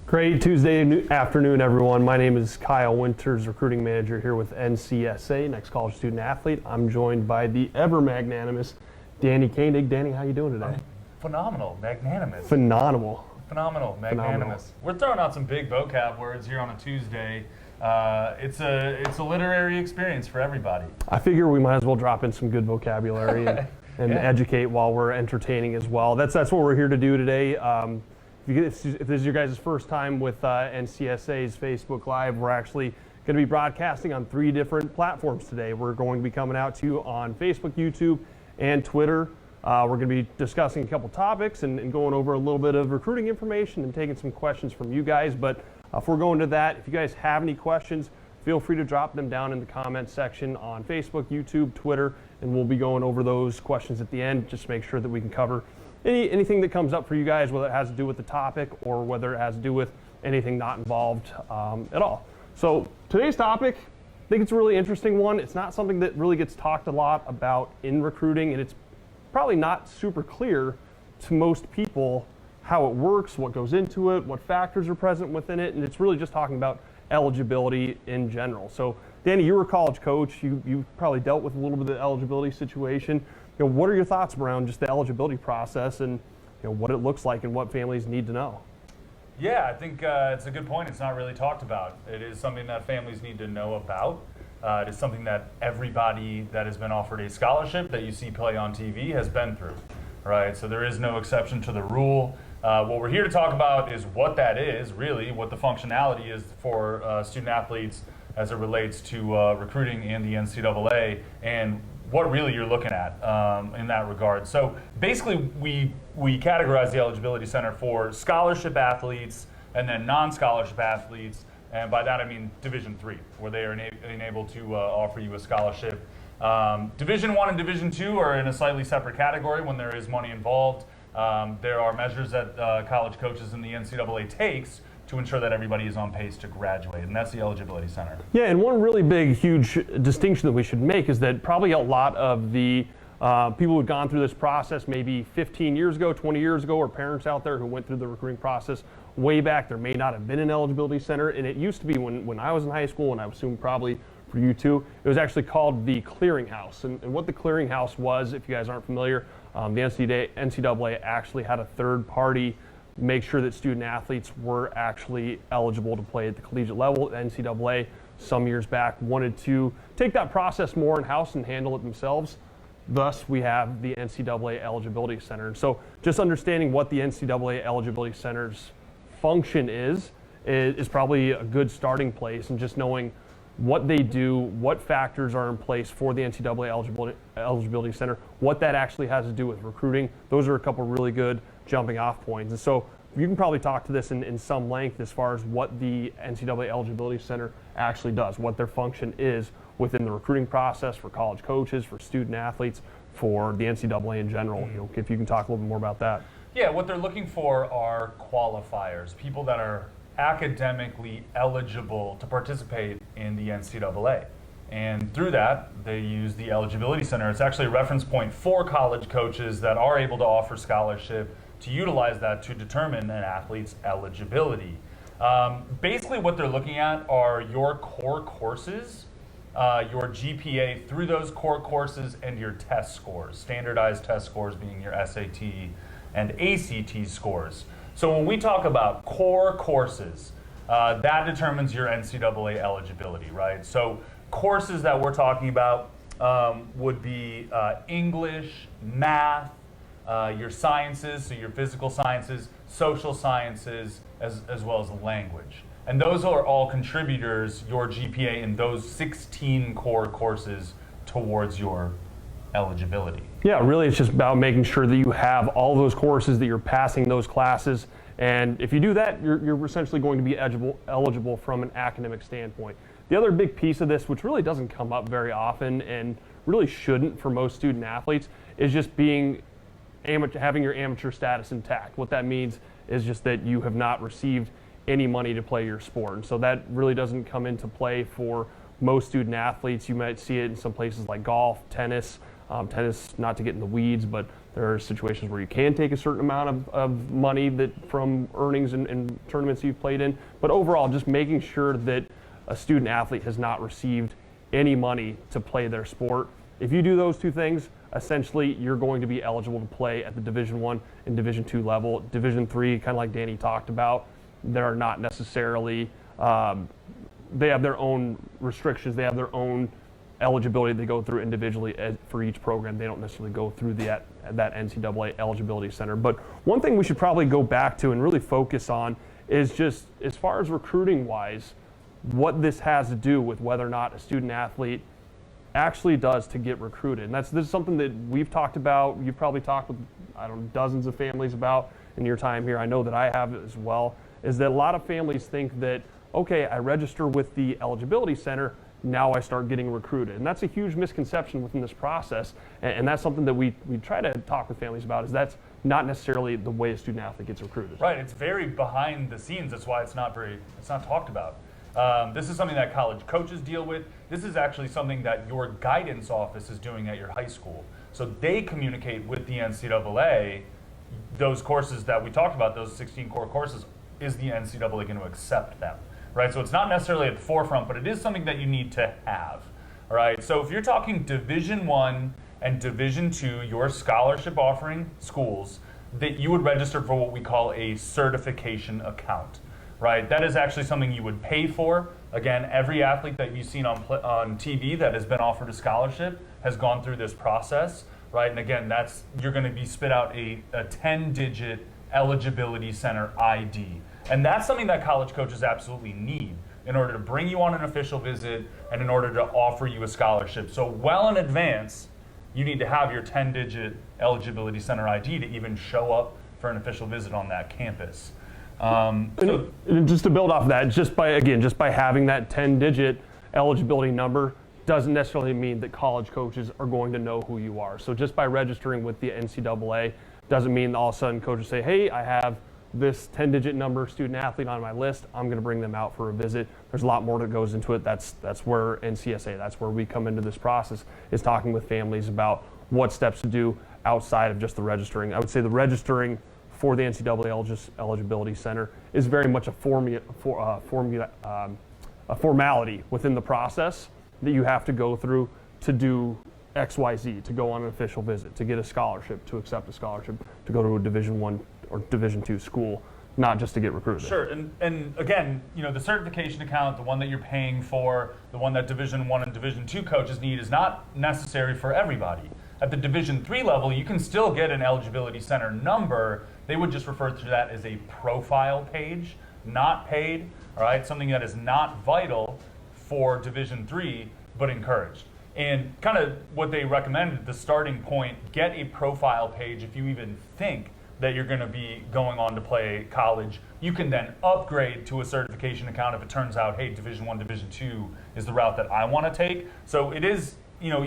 Great Tuesday afternoon, everyone. My name is Kyle Winters, recruiting manager here with NCSA, Next College Student Athlete. I'm joined by the ever magnanimous Danny Koenig. Danny, how you doing today? Phenomenal, magnanimous. Phenomenal, magnanimous. We're throwing out some big vocab words here on a Tuesday. It's a literary experience for everybody. I figure we might as well drop in some good vocabulary and educate while we're entertaining as well. That's what we're here to do today. If this is your guys' first time with NCSA's Facebook Live, we're actually going to be broadcasting on 3 different platforms today. We're going to be coming out to you on Facebook, YouTube, and Twitter. We're going to be discussing a couple topics and going over a little bit of recruiting information and taking some questions from you guys. But before we go into that, if you guys have any questions, feel free to drop them down in the comments section on Facebook, YouTube, Twitter, and we'll be going over those questions at the end. Just make sure that we can cover anything that comes up for you guys, whether it has to do with the topic or whether it has to do with anything not involved at all. So today's topic, I think it's a really interesting one. It's not something that really gets talked a lot about in recruiting, and it's probably not super clear to most people how it works, what goes into it, what factors are present within it, and it's really just talking about eligibility in general. So Danny, you were a college coach. You probably dealt with a little bit of the eligibility situation. What are your thoughts around just the eligibility process and what it looks like and what families need to know? Yeah, I think it's a good point. It's not really talked about. It is something that families need to know about. It is something that everybody that has been offered a scholarship that you see play on TV has been through, right? So there is no exception to the rule. What we're here to talk about is what that is, really, what the functionality is for student athletes as it relates to recruiting and the NCAA, and what really you're looking at in that regard. So basically, we categorize the Eligibility Center for scholarship athletes and then non-scholarship athletes, and by that I mean Division III, where they are enabled to offer you a scholarship. Division I and Division II are in a slightly separate category when there is money involved. There are measures that college coaches in the NCAA takes to ensure that everybody is on pace to graduate, and that's the Eligibility Center. Yeah, and one really big, huge distinction that we should make is that probably a lot of the people who've gone through this process maybe 15 years ago, 20 years ago, or parents out there who went through the recruiting process way back, there may not have been an Eligibility Center, and it used to be when I was in high school, and I assume probably for you too, it was actually called the Clearinghouse. And what the Clearinghouse was, if you guys aren't familiar, the NCAA actually had a third party make sure that student athletes were actually eligible to play at the collegiate level. The NCAA, some years back, wanted to take that process more in-house and handle it themselves. Thus, we have the NCAA Eligibility Center. And so just understanding what the NCAA Eligibility Center's function is probably a good starting place, and just knowing what they do, what factors are in place for the NCAA Eligibility Center, what that actually has to do with recruiting. Those are a couple really good jumping off points. And so you can probably talk to this in some length as far as what the NCAA Eligibility Center actually does, what their function is within the recruiting process for college coaches, for student athletes, for the NCAA in general. If you can talk a little bit more about that. Yeah, what they're looking for are qualifiers, people that are academically eligible to participate in the NCAA. And through that, they use the Eligibility Center. It's actually a reference point for college coaches that are able to offer scholarship to utilize that to determine an athlete's eligibility. Basically what they're looking at are your core courses, your GPA through those core courses, and your test scores, standardized test scores being your SAT and ACT scores. So when we talk about core courses, that determines your NCAA eligibility, right? So courses that we're talking about would be English, math, your sciences, so your physical sciences, social sciences, as well as language. And those are all contributors, your GPA in those 16 core courses towards your eligibility. Yeah, really it's just about making sure that you have all those courses, that you're passing those classes, and if you do that, you're essentially going to be eligible from an academic standpoint. The other big piece of this, which really doesn't come up very often and really shouldn't for most student athletes, is just having your amateur status intact. What that means is just that you have not received any money to play your sport. And so that really doesn't come into play for most student athletes. You might see it in some places like golf, tennis, not to get in the weeds, but There are situations where you can take a certain amount of money that from earnings and tournaments you've played in. But overall, just making sure that a student athlete has not received any money to play their sport. If you do those two things, essentially you're going to be eligible to play at the Division I and Division II level. Division III, kind of like Danny talked about, they're not necessarily, they have their own restrictions, they have their own eligibility they go through individually for each program. They don't necessarily go through that NCAA eligibility center. But one thing we should probably go back to and really focus on is just as far as recruiting wise, what this has to do with whether or not a student athlete actually does to get recruited. And this is something that we've talked about. You've probably talked with, I don't know, dozens of families about in your time here. I know that I have as well, is that a lot of families think that, okay, I register with the eligibility center, now I start getting recruited. And that's a huge misconception within this process. And that's something that we try to talk with families about, is that's not necessarily the way a student athlete gets recruited. Right, it's very behind the scenes. That's why it's not talked about. This is something that college coaches deal with. This is actually something that your guidance office is doing at your high school. So they communicate with the NCAA. Those courses that we talked about, those 16 core courses, is the NCAA going to accept them? Right, so it's not necessarily at the forefront, but it is something that you need to have. All right, so if you're talking Division I and Division II, your scholarship offering schools, that you would register for what we call a certification account. Right, that is actually something you would pay for. Again, every athlete that you've seen on TV that has been offered a scholarship has gone through this process. Right, and again, you're going to be spit out a 10-digit eligibility center ID. And that's something that college coaches absolutely need in order to bring you on an official visit and in order to offer you a scholarship. So well in advance, you need to have your 10-digit eligibility center ID to even show up for an official visit on that campus. And just to build off of that, just by having that 10-digit eligibility number doesn't necessarily mean that college coaches are going to know who you are. So just by registering with the NCAA doesn't mean all of a sudden coaches say, hey, I have this 10-digit number student athlete on my list, I'm going to bring them out for a visit. There's a lot more that goes into it. That's where NCSA, that's where we come into this process, is talking with families about what steps to do outside of just the registering. I would say the registering for the NCAA eligibility center is very much a formality within the process that you have to go through to do XYZ, to go on an official visit, to get a scholarship, to accept a scholarship, to go to a Division I or Division II school, not just to get recruited. Sure, and again, the certification account, the one that you're paying for, the one that Division I and Division II coaches need, is not necessary for everybody. At the Division III level, you can still get an eligibility center number. They would just refer to that as a profile page, not paid, all right? Something that is not vital for Division III, but encouraged. And kind of what they recommended, the starting point, get a profile page if you even think that you're going to be going on to play college. You can then upgrade to a certification account if it turns out, hey, Division I, Division II is the route that I want to take. So it is,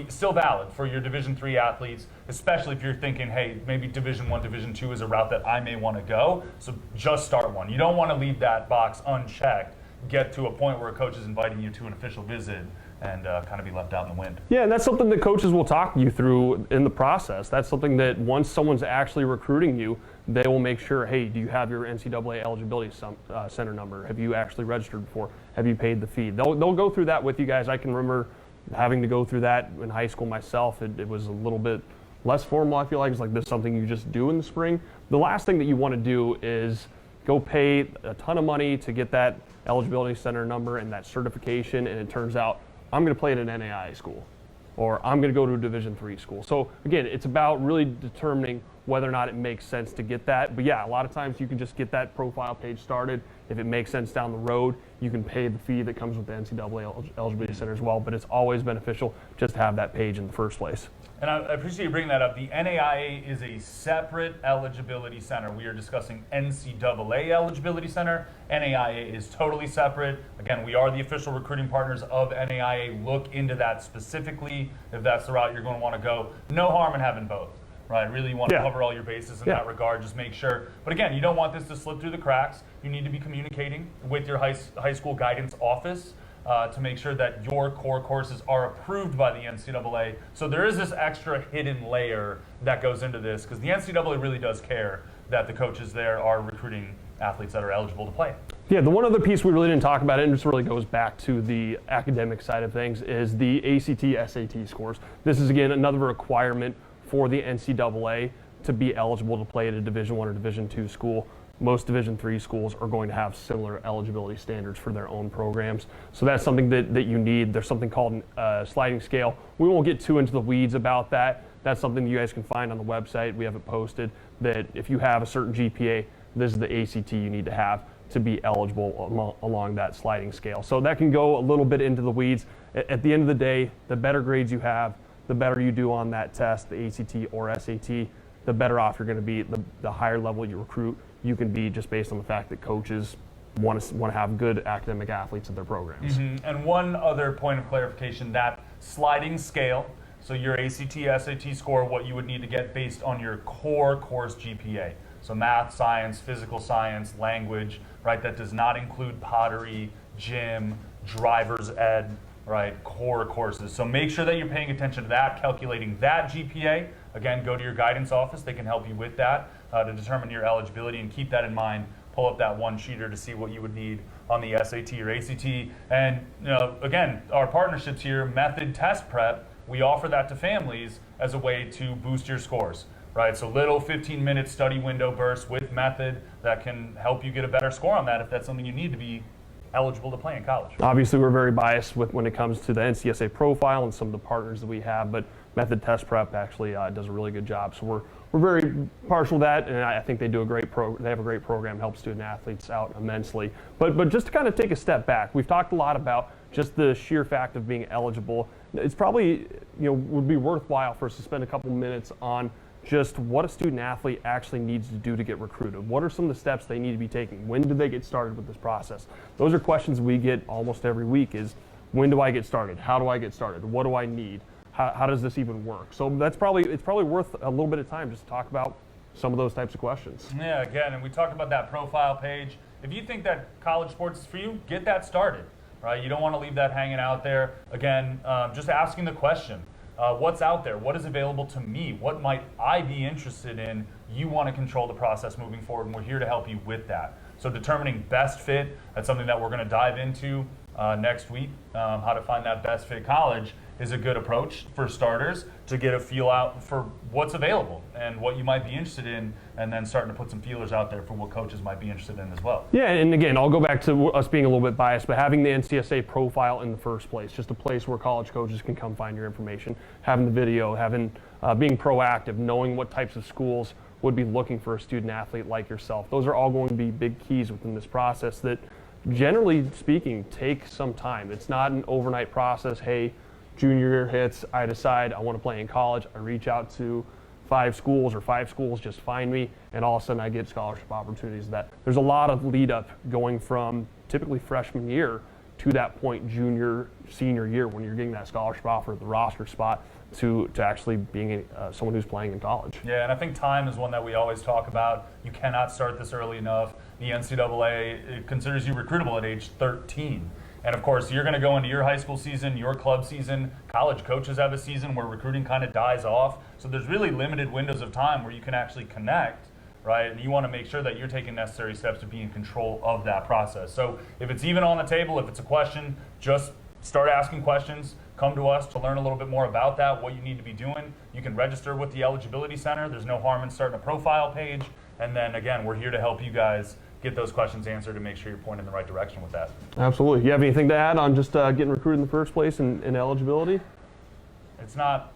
still valid for your Division III athletes, especially if you're thinking, hey, maybe Division I, Division II is a route that I may want to go. So just start one. You don't want to leave that box unchecked, get to a point where a coach is inviting you to an official visit and kind of be left out in the wind. Yeah, and that's something that coaches will talk you through in the process. That's something that once someone's actually recruiting you, they will make sure, hey, do you have your NCAA eligibility center number? Have you actually registered before? Have you paid the fee? They'll go through that with you guys. I can remember having to go through that in high school myself. It was a little bit less formal, I feel like. It's like this is something you just do in the spring. The last thing that you want to do is go pay a ton of money to get that eligibility center number and that certification, and it turns out I'm going to play at an NAIA school, or I'm going to go to a Division III school. So again, it's about really determining whether or not it makes sense to get that. But yeah, a lot of times you can just get that profile page started. If it makes sense down the road, you can pay the fee that comes with the NCAA eligibility center as well. But it's always beneficial just to have that page in the first place. And I appreciate you bringing that up. The NAIA is a separate eligibility center. We are discussing NCAA eligibility center. NAIA is totally separate. Again, we are the official recruiting partners of NAIA. Look into that specifically if that's the route you're going to want to go. No harm in having both, right? Really, you want to cover all your bases in that regard. Just make sure. But again, you don't want this to slip through the cracks. You need to be communicating with your high school guidance office. to make sure that your core courses are approved by the NCAA. So there is this extra hidden layer that goes into this because the NCAA really does care that the coaches there are recruiting athletes that are eligible to play. Yeah, the one other piece we really didn't talk about, and this really goes back to the academic side of things, is the ACT, SAT scores. This is, again, another requirement for the NCAA to be eligible to play at a Division I or Division II school. Most Division III schools are going to have similar eligibility standards for their own programs. So that's something that you need. There's something called a sliding scale. We won't get too into the weeds about that. That's something you guys can find on the website. We have it posted that if you have a certain GPA, this is the ACT you need to have to be eligible along that sliding scale. So that can go a little bit into the weeds. At the end of the day, the better grades you have, the better you do on that test, the ACT or SAT, the better off you're going to be. The higher level you recruit, you can be just based on the fact that coaches want to have good academic athletes at their programs. Mm-hmm. And one other point of clarification, that sliding scale, so your ACT, SAT score, what you would need to get based on your core course GPA. So math, science, physical science, language, right? That does not include pottery, gym, driver's ed, right? Core courses. So make sure that you're paying attention to that, calculating that GPA. Again, go to your guidance office. They can help you with that to determine your eligibility, and keep that in mind. Pull up that one-sheeter to see what you would need on the SAT or ACT. And again, our partnerships here, Method Test Prep, we offer that to families as a way to boost your scores. Right, so little 15-minute study window bursts with Method that can help you get a better score on that if that's something you need to be eligible to play in college. Obviously, we're very biased when it comes to the NCSA profile and some of the partners that we have, but Method Test Prep actually does a really good job. So we're very partial to that, and I think they do they have a great program, help student athletes out immensely. But just to kind of take a step back, we've talked a lot about just the sheer fact of being eligible. It's probably would be worthwhile for us to spend a couple minutes on just what a student athlete actually needs to do to get recruited. What are some of the steps they need to be taking? When do they get started with this process? Those are questions we get almost every week is, when do I get started? How do I get started? What do I need? How does this even work? So it's probably worth a little bit of time just to talk about some of those types of questions. Yeah, again, and we talked about that profile page. If you think that college sports is for you, get that started, right? You don't want to leave that hanging out there. Again, just asking the question. What's out there? What is available to me? What might I be interested in? You want to control the process moving forward, and we're here to help you with that. So determining best fit, that's something that we're going to dive into next week. How to find that best fit college is a good approach for starters to get a feel out for what's available and what you might be interested in, and then starting to put some feelers out there for what coaches might be interested in as well. Yeah, and again, I'll go back to us being a little bit biased, but having the NCSA profile in the first place, just a place where college coaches can come find your information, having the video, being proactive, knowing what types of schools would be looking for a student athlete like yourself. Those are all going to be big keys within this process that, generally speaking, take some time. It's not an overnight process. Hey, junior year hits, I decide I want to play in college. I reach out to 5 schools just find me, and all of a sudden I get scholarship opportunities. That there's a lot of lead up going from typically freshman year to that point junior, senior year when you're getting that scholarship offer, the roster spot, to actually being someone who's playing in college. Yeah, and I think time is one that we always talk about. You cannot start this early enough. The NCAA considers you recruitable at age 13. And of course, you're going to go into your high school season, your club season. College coaches have a season where recruiting kind of dies off. So there's really limited windows of time where you can actually connect, right? And you want to make sure that you're taking necessary steps to be in control of that process. So if it's even on the table, if it's a question, just start asking questions. Come to us to learn a little bit more about that, what you need to be doing. You can register with the Eligibility Center. There's no harm in starting a profile page. And then again, we're here to help you guys get those questions answered and make sure you're pointing in the right direction with that. Absolutely. You have anything to add on just getting recruited in the first place and eligibility? It's not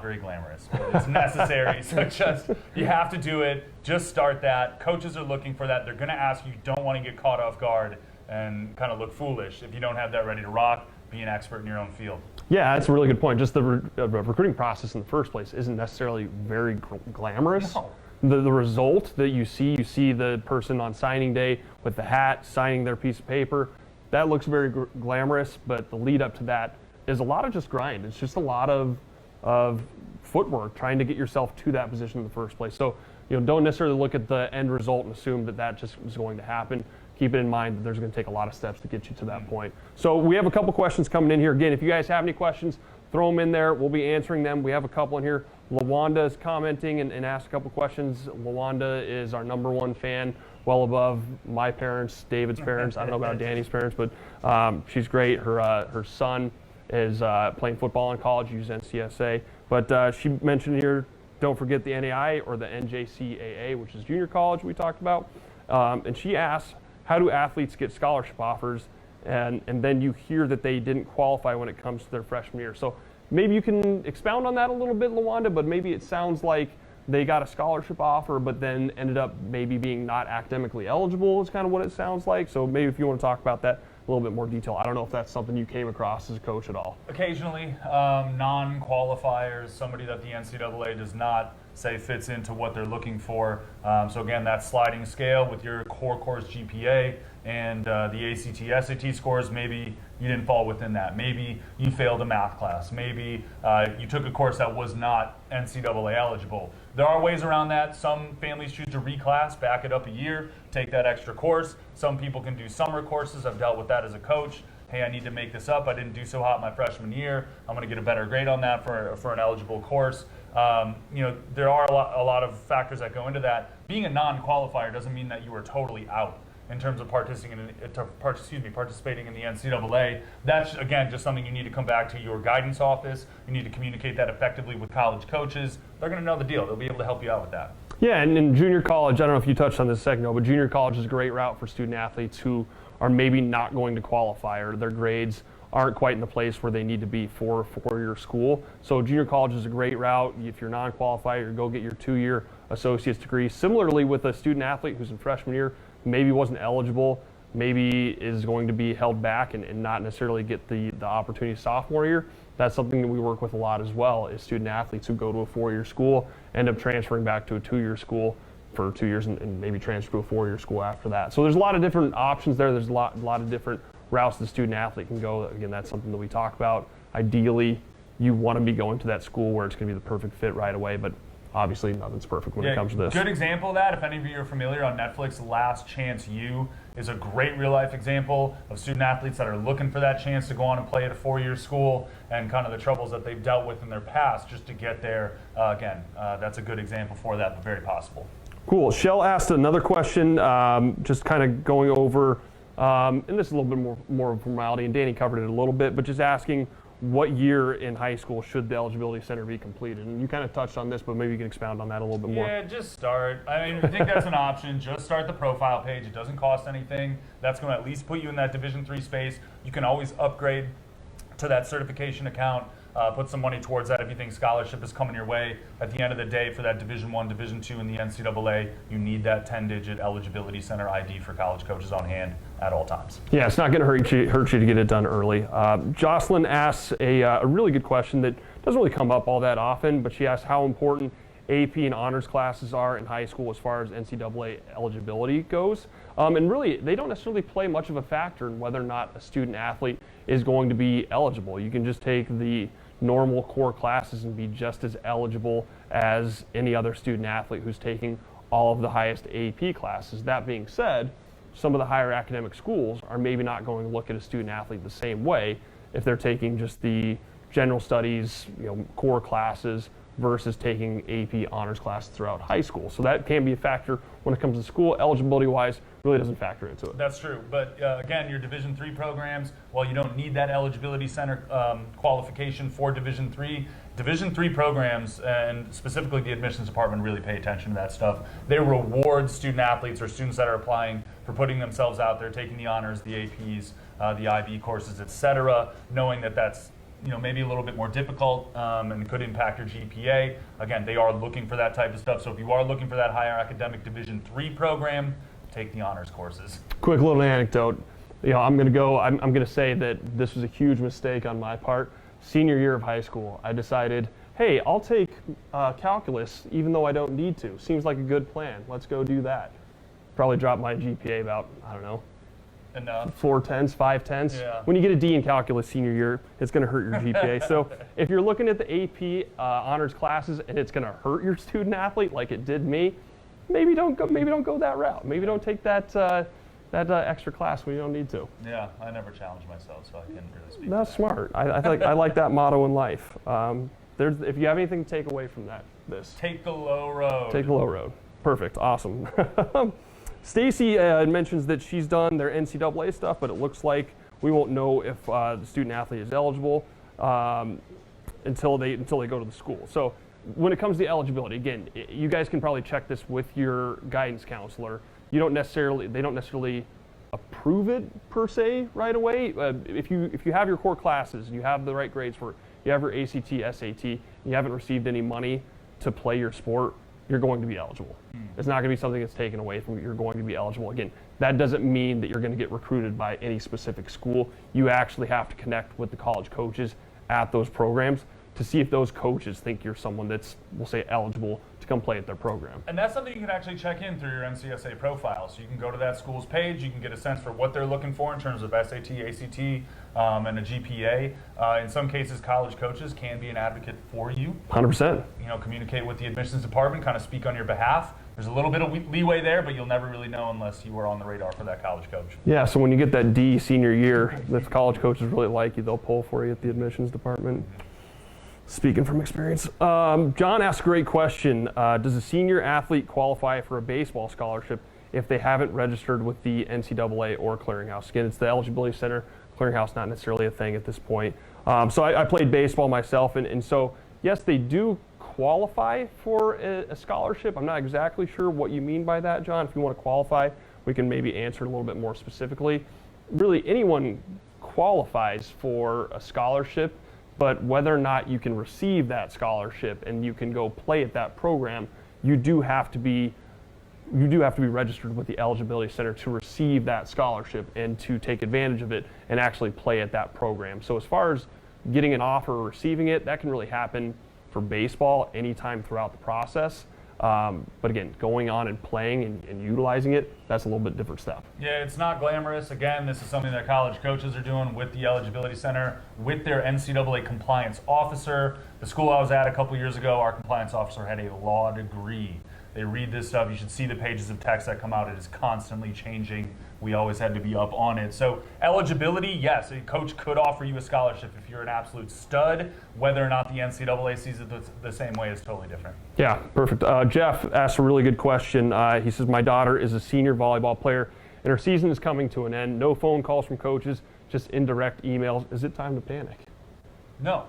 very glamorous, but it's necessary. So just, you have to do it. Just start that. Coaches are looking for that. They're going to ask you. You don't want to get caught off guard and kind of look foolish. If you don't have that ready to rock, be an expert in your own field. Yeah, that's a really good point. Just the recruiting process in the first place isn't necessarily very glamorous. No. The result that you see the person on signing day with the hat signing their piece of paper. That looks very glamorous, but the lead up to that is a lot of just grind. It's just a lot of footwork trying to get yourself to that position in the first place. So don't necessarily look at the end result and assume that just is going to happen. keep it in mind that there's going to take a lot of steps to get you to that point. So we have a couple questions coming in here. Again, if you guys have any questions, throw them in there. We'll be answering them. We have a couple in here. Lawanda is commenting and asked a couple questions. Lawanda is our #1 fan, well above my parents, David's parents. I don't know about Danny's parents, but she's great. Her son is playing football in college, uses NCSA. But she mentioned here, don't forget the NAI or the NJCAA, which is junior college we talked about. And she asks, how do athletes get scholarship offers? And then you hear that they didn't qualify when it comes to their freshman year. So maybe you can expound on that a little bit, Lawanda, but maybe it sounds like they got a scholarship offer, but then ended up maybe being not academically eligible is kind of what it sounds like. So maybe if you want to talk about that a little bit more detail. I don't know if that's something you came across as a coach at all. Occasionally, non-qualifiers, somebody that the NCAA does not say fits into what they're looking for. So again, that sliding scale with your core course GPA and the ACT, SAT scores, maybe you didn't fall within that. Maybe you failed a math class. Maybe you took a course that was not NCAA eligible. There are ways around that. Some families choose to reclass, back it up a year, take that extra course. Some people can do summer courses. I've dealt with that as a coach. Hey, I need to make this up. I didn't do so hot my freshman year. I'm going to get a better grade on that for an eligible course. There are a lot of factors that go into that. Being a non-qualifier doesn't mean that you are totally out in terms of participating in the NCAA. That's, again, just something you need to come back to your guidance office. You need to communicate that effectively with college coaches. They're going to know the deal. They'll be able to help you out with that. Yeah, and in junior college, I don't know if you touched on this a second ago, but junior college is a great route for student athletes who are maybe not going to qualify or their grades aren't quite in the place where they need to be for a four-year school. So junior college is a great route. If you're non-qualified, you go get your 2-year associate's degree. Similarly, with a student athlete who's in freshman year, maybe wasn't eligible, maybe is going to be held back and not necessarily get the opportunity sophomore year. That's something that we work with a lot as well, is student athletes who go to a 4-year school, end up transferring back to a 2-year school for 2 years and maybe transfer to a 4-year school after that. So there's a lot of different options there. There's a lot of different routes the student athlete can go. Again, that's something that we talk about. Ideally, you want to be going to that school where it's going to be the perfect fit right away, but obviously nothing's perfect when it comes to this. Good example of that, if any of you are familiar, on Netflix, Last Chance U is a great real-life example of student athletes that are looking for that chance to go on and play at a 4-year school and kind of the troubles that they've dealt with in their past just to get there. That's a good example for that, but very possible. Cool. Shell asked another question, just kind of going over, and this is a little bit more of a formality, and Danny covered it a little bit, but just asking what year in high school should the eligibility center be completed? And you kind of touched on this, but maybe you can expound on that a little bit more. Yeah, just start. I mean, I think that's an option. Just start the profile page. It doesn't cost anything. That's going to at least put you in that Division III space. You can always upgrade to that certification account. Put some money towards that if you think scholarship is coming your way. At the end of the day, for that Division I, Division II in the NCAA, you need that 10-digit eligibility center ID for college coaches on hand at all times. Yeah, it's not going to hurt you to get it done early. Jocelyn asks a really good question that doesn't really come up all that often, but she asks how important AP and honors classes are in high school as far as NCAA eligibility goes. And really, they don't necessarily play much of a factor in whether or not a student athlete is going to be eligible. You can just take the normal core classes and be just as eligible as any other student athlete who's taking all of the highest AP classes. That being said, some of the higher academic schools are maybe not going to look at a student athlete the same way if they're taking just the general studies, core classes versus taking AP honors classes throughout high school. So that can be a factor when it comes to school. Eligibility-wise, really doesn't factor into it. That's true. But again, your Division III programs, while you don't need that eligibility center qualification for Division III programs, and specifically the admissions department, really pay attention to that stuff. They reward student athletes or students that are applying for putting themselves out there, taking the honors, the APs, the IB courses, etc., knowing that that's maybe a little bit more difficult and could impact your GPA. Again, they are looking for that type of stuff. So if you are looking for that higher academic Division III program, take the honors courses. Quick little anecdote. I'm going to say that this was a huge mistake on my part. Senior year of high school, I decided, hey, I'll take calculus even though I don't need to. Seems like a good plan. Let's go do that. Probably dropped my GPA about, 4.10s, 5.10s. Yeah. When you get a D in calculus senior year, it's going to hurt your GPA. So if you're looking at the AP honors classes and it's going to hurt your student athlete like it did me, maybe don't go that route. Maybe don't take that that extra class when you don't need to. Yeah, I never challenge myself, so I can't really speak. That's to that. smart. I like that motto in life. If you have anything to take away from this, Take the low road. take the low road. Perfect. Awesome. Stacy mentions that she's done their NCAA stuff, but it looks like we won't know if the student athlete is eligible until they go to the school. So when it comes to eligibility, again, you guys can probably check this with your guidance counselor. They don't necessarily approve it per se right away. If you have your core classes, you have the right grades for it, you have your ACT, SAT, you haven't received any money to play your sport, you're going to be eligible. It's not going to be something that's taken away from you. You're going to be eligible. Again, that doesn't mean that you're going to get recruited by any specific school. You actually have to connect with the college coaches at those programs to see if those coaches think you're someone that's, we'll say, eligible to come play at their program. And that's something you can actually check in through your NCSA profile. So you can go to that school's page, you can get a sense for what they're looking for in terms of SAT, ACT, and a GPA. In some cases, college coaches can be an advocate for you. 100%. Communicate with the admissions department, kind of speak on your behalf. There's a little bit of leeway there, but you'll never really know unless you are on the radar for that college coach. Yeah, so when you get that D senior year, if college coaches really like you, they'll pull for you at the admissions department. Speaking from experience. John asked a great question. Does a senior athlete qualify for a baseball scholarship if they haven't registered with the NCAA or clearinghouse? Again, it's the eligibility center. Clearinghouse not necessarily a thing at this point. So I played baseball myself, and so yes, they do qualify for a scholarship. I'm not exactly sure what you mean by that, John. If you want to qualify, we can maybe answer it a little bit more specifically. Really, anyone qualifies for a scholarship, but whether or not you can receive that scholarship and you can go play at that program, you do have to be registered with the eligibility center to receive that scholarship and to take advantage of it and actually play at that program. So as far as getting an offer or receiving it, that can really happen for baseball anytime throughout the process. But again, going on and playing and utilizing it, that's a little bit different step. Yeah, it's not glamorous. Again, this is something that college coaches are doing with the eligibility center, with their NCAA compliance officer. The school I was at a couple years ago, our compliance officer had a law degree. They read this stuff. You should see the pages of text that come out. It is constantly changing. We always had to be up on it. So eligibility, yes, a coach could offer you a scholarship if you're an absolute stud. Whether or not the NCAA sees it the same way is totally different. Yeah, perfect. Jeff asked a really good question. He says, my daughter is a senior volleyball player and her season is coming to an end. No phone calls from coaches, just indirect emails. Is it time to panic? No.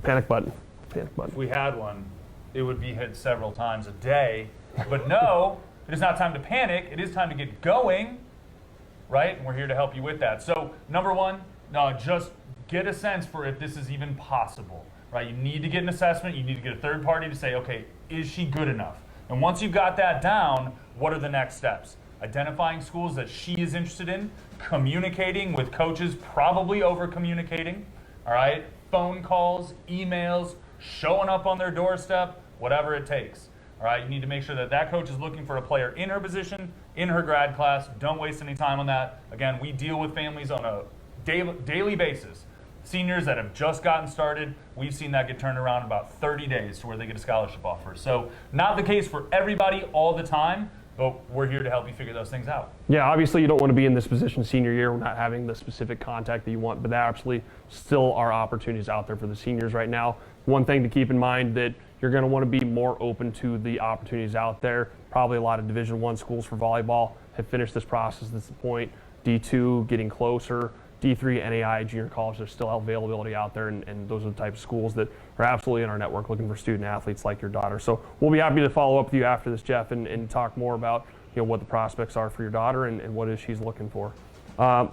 Panic button. Panic button. If we had one, it would be hit several times a day. But no, it is not time to panic. It is time to get going, right? And we're here to help you with that. So number one, just get a sense for if this is even possible, right? You need to get an assessment. You need to get a third party to say, okay, is she good enough? And once you've got that down, what are the next steps? Identifying schools that she is interested in, communicating with coaches, probably over communicating, all right? Phone calls, emails, showing up on their doorstep, whatever it takes. All right, you need to make sure that that coach is looking for a player in her position, in her grad class. Don't waste any time on that. Again, we deal with families on a daily basis. Seniors that have just gotten started, we've seen that get turned around in about 30 days to where they get a scholarship offer. So not the case for everybody all the time, but we're here to help you figure those things out. Yeah, obviously you don't want to be in this position senior year. We're not having the specific contact that you want, but there absolutely still are opportunities out there for the seniors right now. One thing to keep in mind that you're going to want to be more open to the opportunities out there. Probably a lot of Division I schools for volleyball have finished this process at this point. D2 getting closer. D3, NAI, junior college, there's still availability out there, and those are the types of schools that are absolutely in our network looking for student athletes like your daughter. So we'll be happy to follow up with you after this, Jeff, and talk more about what the prospects are for your daughter and what it is she's looking for.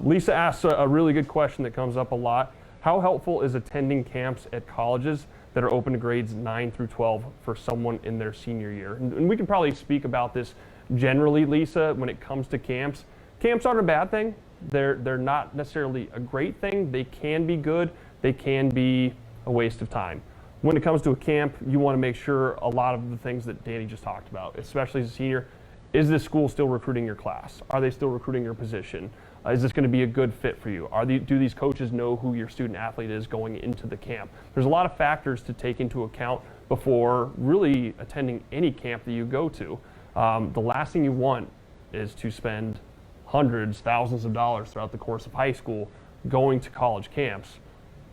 Lisa asks a really good question that comes up a lot. How helpful is attending camps at colleges that are open to grades 9 through 12 for someone in their senior year? And we can probably speak about this generally, Lisa, when it comes to camps. Camps aren't a bad thing. They're not necessarily a great thing. They can be good. They can be a waste of time. When it comes to a camp, you want to make sure a lot of the things that Danny just talked about, especially as a senior, is this school still recruiting your class? Are they still recruiting your position? Is this going to be a good fit for you? Do these coaches know who your student athlete is going into the camp? There's a lot of factors to take into account before really attending any camp that you go to. The last thing you want is to spend hundreds, thousands of dollars throughout the course of high school going to college camps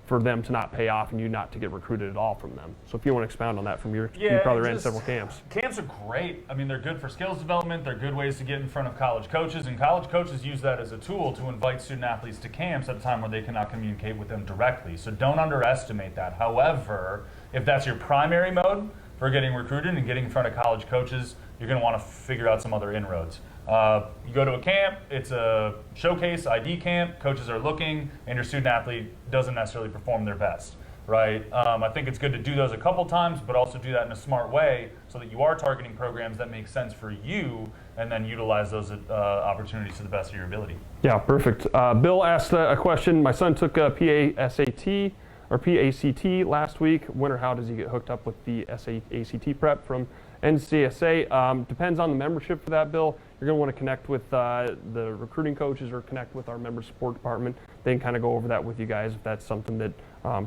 for them to not pay off and you not to get recruited at all from them. So if you want to expound on that from you probably ran several camps. Camps are great. I mean, they're good for skills development. They're good ways to get in front of college coaches, and college coaches use that as a tool to invite student athletes to camps at a time where they cannot communicate with them directly. So don't underestimate that. However, if that's your primary mode for getting recruited and getting in front of college coaches, you're going to want to figure out some other inroads. You go to a camp, it's a showcase ID camp, coaches are looking, and your student athlete doesn't necessarily perform their best, right? I think it's good to do those a couple times, but also do that in a smart way so that you are targeting programs that make sense for you, and then utilize those opportunities to the best of your ability. Yeah, perfect. Bill asked a question. My son took a PASAT or PACT last week. When or how does he get hooked up with the ACT prep from NCSA? Depends on the membership for that, Bill. You're going to want to connect with the recruiting coaches or connect with our member support department. They can kind of go over that with you guys if that's something that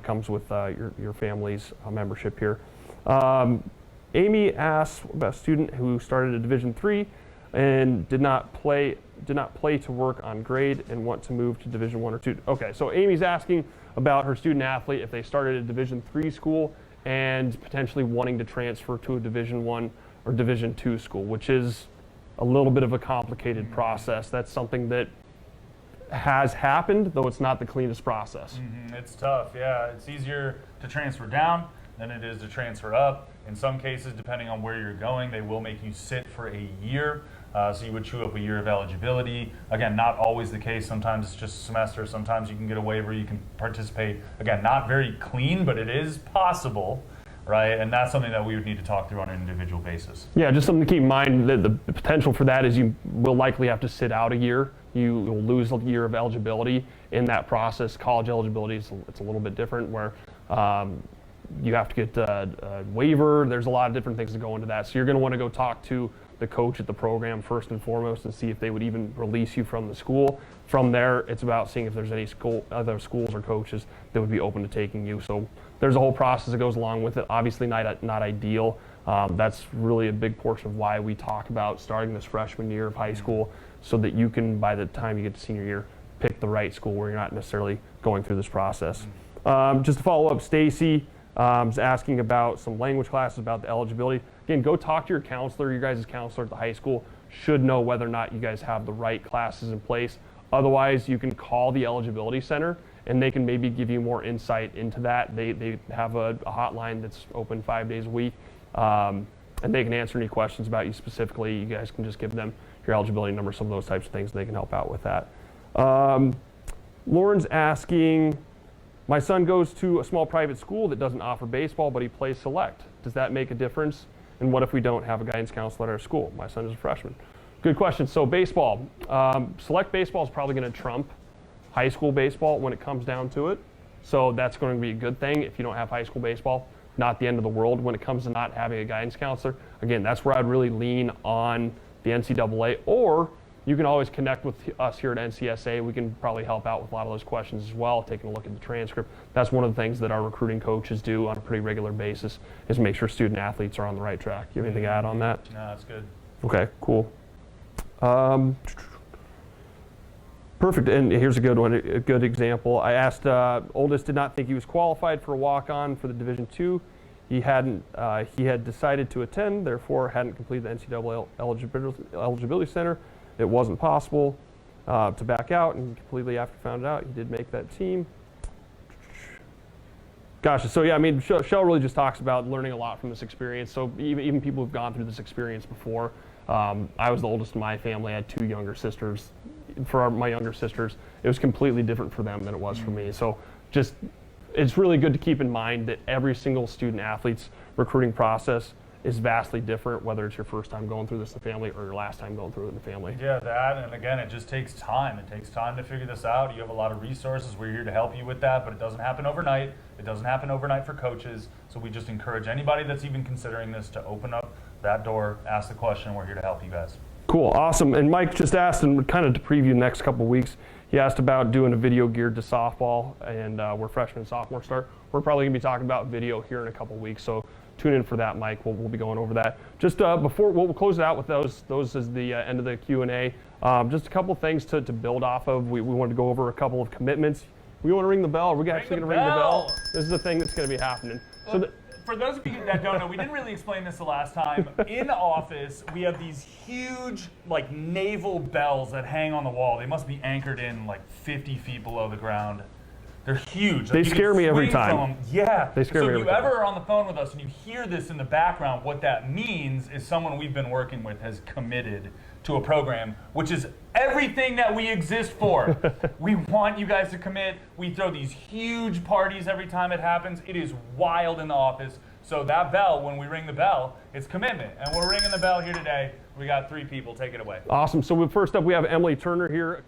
comes with your family's membership here. Amy asks about a student who started at Division III and did not play to work on grade and want to move to Division I or II. Okay, so Amy's asking about her student athlete if they started at Division III school and potentially wanting to transfer to a Division I or Division II school, which is a little bit of a complicated process. That's something that has happened, though it's not the cleanest process. It's tough, yeah. It's easier to transfer down than it is to transfer up. In some cases, depending on where you're going, they will make you sit for a year. So you would chew up a year of eligibility. Again, not always the case. Sometimes it's just a semester. Sometimes you can get a waiver. You can participate. Again, not very clean, but it is possible, right? And that's something that we would need to talk through on an individual basis. Yeah, just something to keep in mind that the potential for that is you will likely have to sit out a year. You will lose a year of eligibility in that process. College eligibility it's a little bit different where you have to get a waiver. There's a lot of different things that go into that. So you're going to want to go talk to the coach at the program first and foremost and see if they would even release you from the school. From there, it's about seeing if there's any other schools or coaches that would be open to taking you. So there's a whole process that goes along with it. Obviously not ideal. That's really a big portion of why we talk about starting this freshman year of high school so that you can, by the time you get to senior year, pick the right school where you're not necessarily going through this process. Just to follow up, Stacy is asking about some language classes, about the eligibility. Again, go talk to your counselor. Your guys' counselor at the high school should know whether or not you guys have the right classes in place. Otherwise, you can call the eligibility center and they can maybe give you more insight into that. They have a hotline that's open 5 days a week, and they can answer any questions about you specifically. You guys can just give them your eligibility number, some of those types of things, and they can help out with that. Lauren's asking, my son goes to a small private school that doesn't offer baseball, but he plays select. Does that make a difference? And what if we don't have a guidance counselor at our school? My son is a freshman. Good question. So baseball, select baseball is probably going to trump high school baseball when it comes down to it. So that's going to be a good thing if you don't have high school baseball. Not the end of the world when it comes to not having a guidance counselor. Again, that's where I'd really lean on the NCAA, or you can always connect with us here at NCSA. We can probably help out with a lot of those questions as well, taking a look at the transcript. That's one of the things that our recruiting coaches do on a pretty regular basis is make sure student athletes are on the right track. You have anything to add on that? No, that's good. Okay, cool. Perfect, and here's a good one, a good example. I asked, oldest did not think he was qualified for a walk-on for the Division II. He had decided to attend, therefore hadn't completed the NCAA eligibility center. It wasn't possible to back out, and completely after found out, he did make that team. Gotcha. So yeah, I mean, Shell really just talks about learning a lot from this experience. So even people who've gone through this experience before. I was the oldest in my family. I had two younger sisters. For my younger sisters, it was completely different for them than it was for me. So just, it's really good to keep in mind that every single student athlete's recruiting process is vastly different, whether it's your first time going through this in the family or your last time going through it in the family. Yeah, that, and again, it just takes time. It takes time to figure this out. You have a lot of resources. We're here to help you with that, but it doesn't happen overnight. It doesn't happen overnight for coaches. So we just encourage anybody that's even considering this to open up that door, ask the question. We're here to help you guys. Cool, awesome. And Mike just asked, and kind of to preview the next couple weeks, he asked about doing a video geared to softball and where freshmen and sophomores start. We're probably going to be talking about video here in a couple weeks. So tune in for that, Mike. We'll be going over that. Just before we'll close it out with those as the end of the Q&A. Just a couple things to build off of. We wanted to go over a couple of commitments. We want to ring the bell. We're actually going to ring the bell. This is the thing that's going to be happening. So for those of you that don't know, we didn't really explain this the last time. In the office, we have these huge, like, naval bells that hang on the wall. They must be anchored in like 50 feet below the ground. They're huge. They scare me every time. Yeah. They scare me every time. So if you ever are on the phone with us and you hear this in the background, what that means is someone we've been working with has committed to a program, which is everything that we exist for. We want you guys to commit. We throw these huge parties every time it happens. It is wild in the office. So that bell, when we ring the bell, it's commitment. And we're ringing the bell here today. We got 3 people. Take it away. Awesome. So first up, we have Emily Turner here.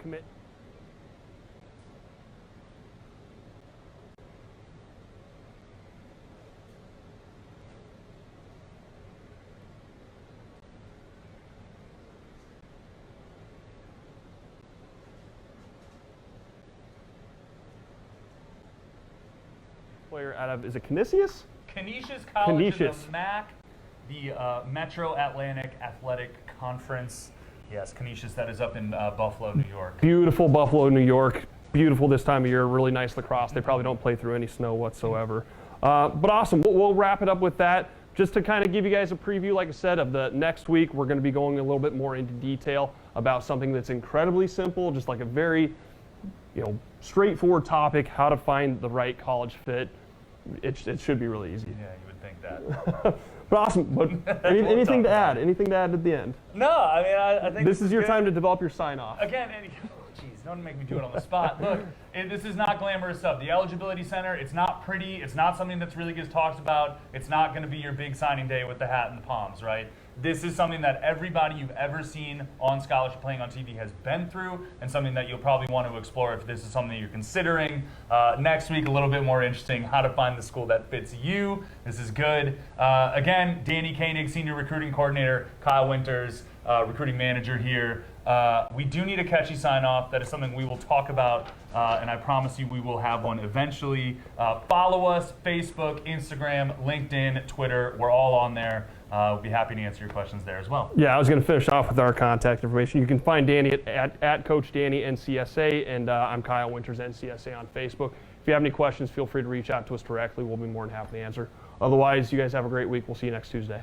Player out of, is it Canisius? Canisius College Canisius. in the MAC, the Metro Atlantic Athletic Conference. Yes, Canisius, that is up in Buffalo, New York. Beautiful Buffalo, New York. Beautiful this time of year. Really nice lacrosse. They probably don't play through any snow whatsoever. But awesome. We'll wrap it up with that. Just to kind of give you guys a preview, like I said, of the next week, we're going to be going a little bit more into detail about something that's incredibly simple, just like a very, straightforward topic, how to find the right college fit. It should be really easy. Yeah, you would think that. But awesome. But anything to add? Anything to add at the end? No, I mean, I think this is your good. time to develop your sign-off. Again, jeez, don't make me do it on the spot. Look, this is not glamorous stuff. The Eligibility Center, it's not pretty. It's not something that's really gets talked about. It's not going to be your big signing day with the hat and the palms, right? This is something that everybody you've ever seen on Scholarship Playing on TV has been through, and something that you'll probably want to explore if this is something that you're considering. Next week, a little bit more interesting, how to find the school that fits you. This is good. Again, Danny Koenig, Senior Recruiting Coordinator, Kyle Winters, Recruiting Manager here. We do need a catchy sign-off. That is something we will talk about, and I promise you we will have one eventually. Follow us, Facebook, Instagram, LinkedIn, Twitter. We're all on there. We'll be happy to answer your questions there as well. Yeah, I was going to finish off with our contact information. You can find Danny at Coach Danny NCSA, and I'm Kyle Winters NCSA on Facebook. If you have any questions, feel free to reach out to us directly. We'll be more than happy to answer. Otherwise, you guys have a great week. We'll see you next Tuesday.